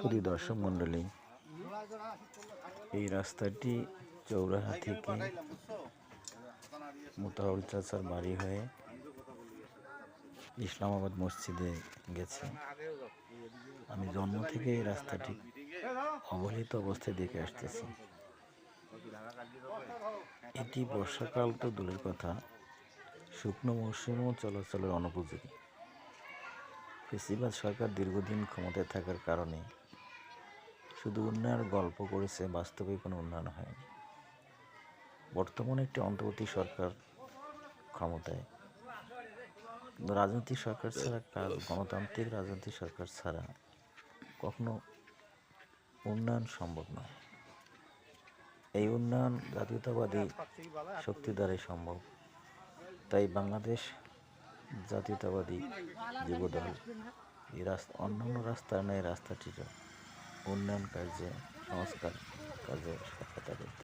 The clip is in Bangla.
শুধু দর্শক মণ্ডলী, এই রাস্তাটি চৌরাহা থেকে মোতাউল চাচার বাড়ি হয়ে ইসলামাবাদ মসজিদে গেছে। আমি জন্ম থেকে এই রাস্তাটি অবহেলিত অবস্থায় দেখে আসতেছি। এটি বর্ষাকাল তো দূরের কথা, শুকনো মৌসুমেও চলাচলের অনুপযোগী। ফেসিবাদ সরকার দীর্ঘদিন ক্ষমতায় থাকার কারণে শুধু উন্নয়নের গল্প করেছে, বাস্তবে কোনো উন্নয়ন হয়নি। বর্তমানে একটি অন্তর্বর্তী সরকার ক্ষমতায়, কিন্তু রাজনৈতিক সরকার ছাড়া কাজ, গণতান্ত্রিক রাজনৈতিক সরকার ছাড়া কখনো উন্নয়ন সম্ভব নয়। এই উন্নয়ন জাতীয়তাবাদী শক্তি দ্বারাই সম্ভব। তাই বাংলাদেশ জাতীয়তাবাদী যুবদল এই অন্যান্য রাস্তার ন্যায় রাস্তাটির উন্নয়ন কার্যে, সংস্কার কাজে সহায়তা করতে